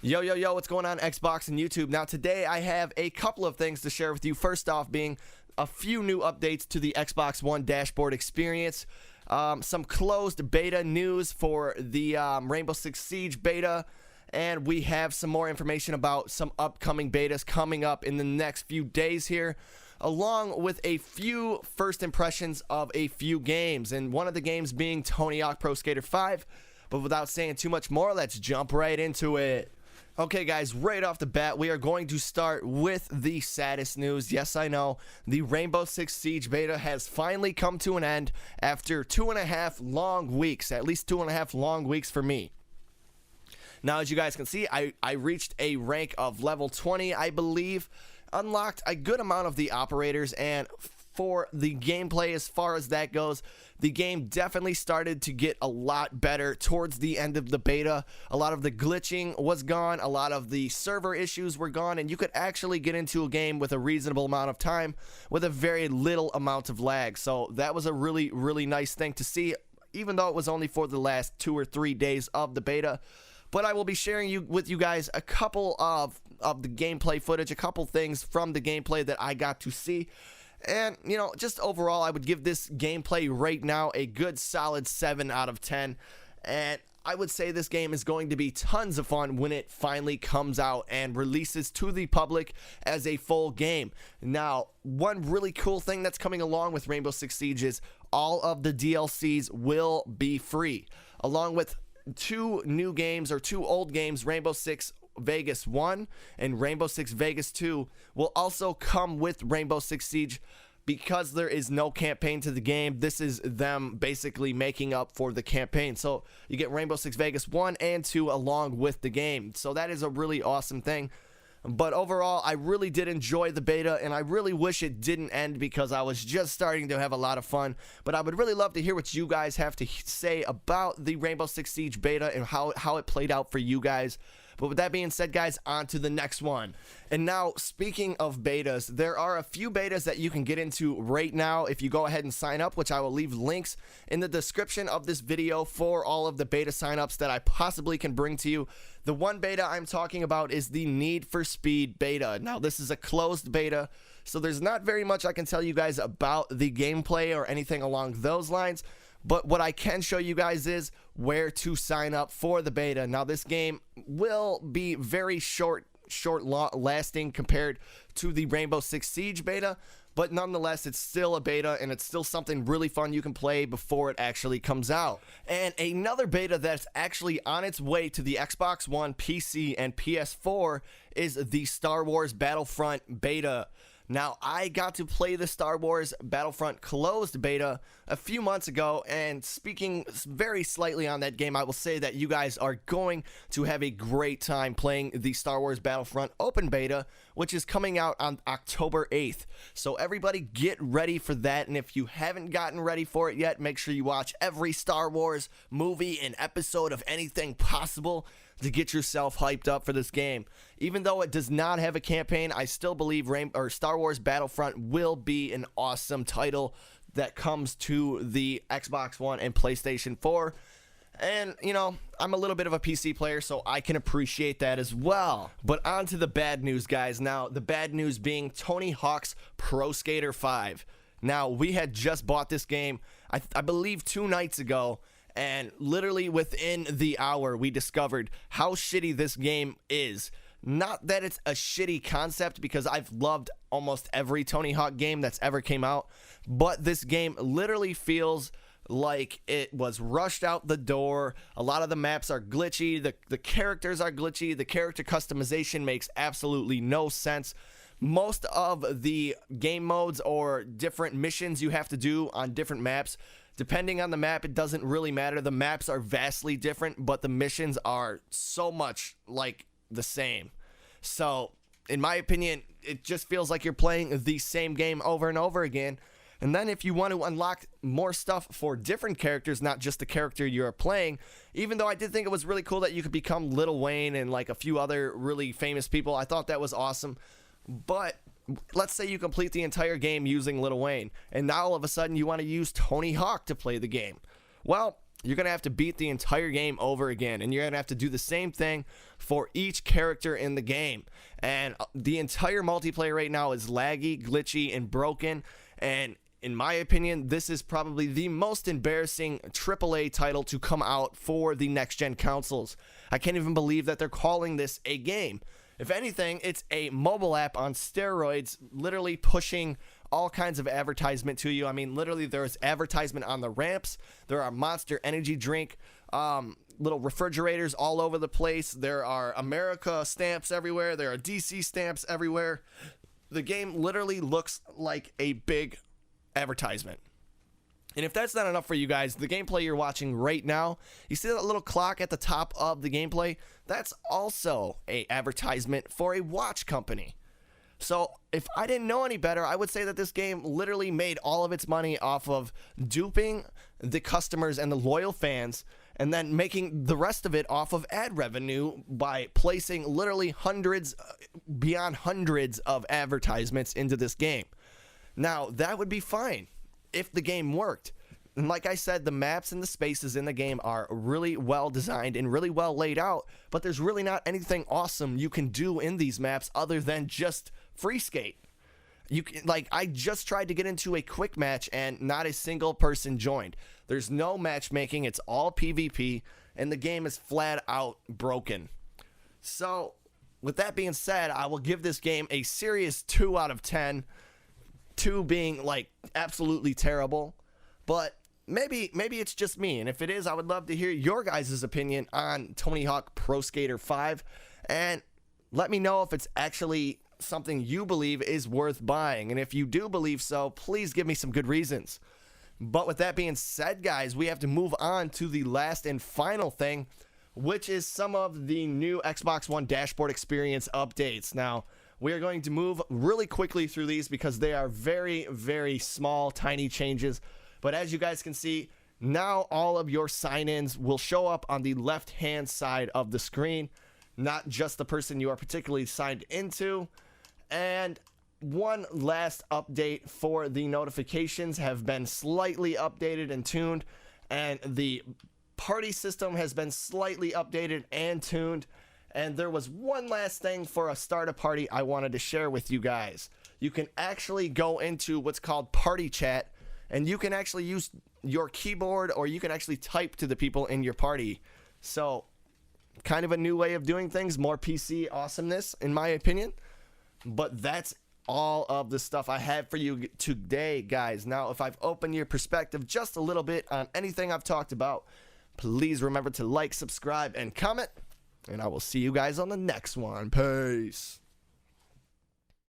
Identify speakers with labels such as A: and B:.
A: Yo, yo, yo, what's going on Xbox and YouTube? Now today I have a couple of things to share with you. First off being a few new updates to the Xbox One dashboard experience. Some closed beta news for the Rainbow Six Siege beta. And we have some more information about some upcoming betas coming up in the next few days here, along with a few first impressions of a few games. And one of the games being Tony Hawk Pro Skater 5. But without saying too much more, let's jump right into it. Okay guys, right off the bat, we are going to start with the saddest news. Yes, I know, the Rainbow Six Siege beta has finally come to an end after 2.5 long weeks, at least 2.5 long weeks for me. Now, as you guys can see, I reached a rank of level 20, I believe, unlocked a good amount of the operators, and for the gameplay as far as that goes, the game definitely started to get a lot better towards the end of the beta. A lot of the glitching was gone, a lot of the server issues were gone, and you could actually get into a game with a reasonable amount of time with a very little amount of lag. So that was a really, really nice thing to see, even though it was only for the last 2 or 3 days of the beta. But I will be sharing with you guys a couple of the gameplay footage, a couple things from the gameplay that I got to see. And, you know, just overall, I would give this gameplay right now a good solid 7 out of 10. And I would say this game is going to be tons of fun when it finally comes out and releases to the public as a full game. Now, one really cool thing that's coming along with Rainbow Six Siege is all of the DLCs will be free, along with 2 new games, or 2 old games, Rainbow Six Vegas 1 and Rainbow Six Vegas 2 will also come with Rainbow Six Siege. Because there is no campaign to the game, this is them basically making up for the campaign. So you get Rainbow Six Vegas 1 and 2 along with the game. So that is a really awesome thing. But overall, I really did enjoy the beta, and I really wish it didn't end because I was just starting to have a lot of fun. But I would really love to hear what you guys have to say about the Rainbow Six Siege beta and how it played out for you guys. But with that being said, guys, on to the next one. And now, speaking of betas, there are a few betas that you can get into right now if you go ahead and sign up, which I will leave links in the description of this video for all of the beta signups that I possibly can bring to you. The one beta I'm talking about is the Need for Speed beta. Now, this is a closed beta, so there's not very much I can tell you guys about the gameplay or anything along those lines. But what I can show you guys is where to sign up for the beta. Now, this game will be very short lasting compared to the Rainbow Six Siege beta, but nonetheless, it's still a beta, and it's still something really fun you can play before it actually comes out. And another beta that's actually on its way to the Xbox One, PC, and PS4 is the Star Wars Battlefront beta. Now, I got to play the Star Wars Battlefront closed beta a few months ago, and speaking very slightly on that game, I will say that you guys are going to have a great time playing the Star Wars Battlefront open beta, which is coming out on October 8th. So everybody get ready for that, and if you haven't gotten ready for it yet, make sure you watch every Star Wars movie and episode of anything possible to get yourself hyped up for this game. Even though it does not have a campaign, I still believe Star Wars Battlefront will be an awesome title that comes to the Xbox One and PlayStation 4. And, you know, I'm a little bit of a PC player, so I can appreciate that as well. But on to the bad news, guys. Now, the bad news being Tony Hawk's Pro Skater 5. Now, we had just bought this game, I believe 2 nights ago, and literally within the hour, we discovered how shitty this game is. Not that it's a shitty concept, because I've loved almost every Tony Hawk game that's ever came out, but this game literally feels like it was rushed out the door. A lot of the maps are glitchy, the characters are glitchy, the character customization makes absolutely no sense. Most of the game modes or different missions you have to do on different maps, depending on the map, it doesn't really matter. The maps are vastly different, but the missions are so much like the same. So, in my opinion, it just feels like you're playing the same game over and over again. And then if you want to unlock more stuff for different characters, not just the character you're playing, even though I did think it was really cool that you could become Lil Wayne and like a few other really famous people, I thought that was awesome. But let's say you complete the entire game using Lil Wayne, and now all of a sudden you want to use Tony Hawk to play the game. Well, you're going to have to beat the entire game over again, and you're going to have to do the same thing for each character in the game. And the entire multiplayer right now is laggy, glitchy, and broken. And in my opinion, this is probably the most embarrassing AAA title to come out for the next-gen consoles. I can't even believe that they're calling this a game. If anything, it's a mobile app on steroids, literally pushing all kinds of advertisement to you. I mean, literally, there's advertisement on the ramps. There are Monster Energy drink, little refrigerators all over the place. There are America stamps everywhere. There are DC stamps everywhere. The game literally looks like a big advertisement. And if that's not enough for you guys, the gameplay you're watching right now, you see that little clock at the top of the gameplay? That's also a advertisement for a watch company. So if I didn't know any better, I would say that this game literally made all of its money off of duping the customers and the loyal fans, and then making the rest of it off of ad revenue by placing literally hundreds, beyond hundreds of advertisements into this game. Now, that would be fine if the game worked. And like I said, the maps and the spaces in the game are really well designed and really well laid out, but there's really not anything awesome you can do in these maps other than just free skate. You can, like, I just tried to get into a quick match and not a single person joined. There's no matchmaking, it's all PvP, and the game is flat out broken. So, with that being said, I will give this game a serious 2 out of 10. 2 being like absolutely terrible, but maybe it's just me, and if it is, I would love to hear your guys' opinion on Tony Hawk Pro Skater 5, and let me know if it's actually something you believe is worth buying, and if you do believe so, please give me some good reasons. But with that being said, guys, we have to move on to the last and final thing, which is some of the new Xbox One dashboard experience updates. Now, we are going to move really quickly through these because they are very, very small, tiny changes. But as you guys can see, now all of your sign-ins will show up on the left-hand side of the screen, not just the person you are particularly signed into. And one last update for the notifications have been slightly updated and tuned, and the party system has been slightly updated and tuned. And there was one last thing for a start a party I wanted to share with you guys. You can actually go into what's called party chat, and you can actually use your keyboard, or you can actually type to the people in your party. So, kind of a new way of doing things, more PC awesomeness in my opinion. But that's all of the stuff I have for you today, guys. Now, if I've opened your perspective just a little bit on anything I've talked about, please remember to like, subscribe, and comment. And I will see you guys on the next one. Peace.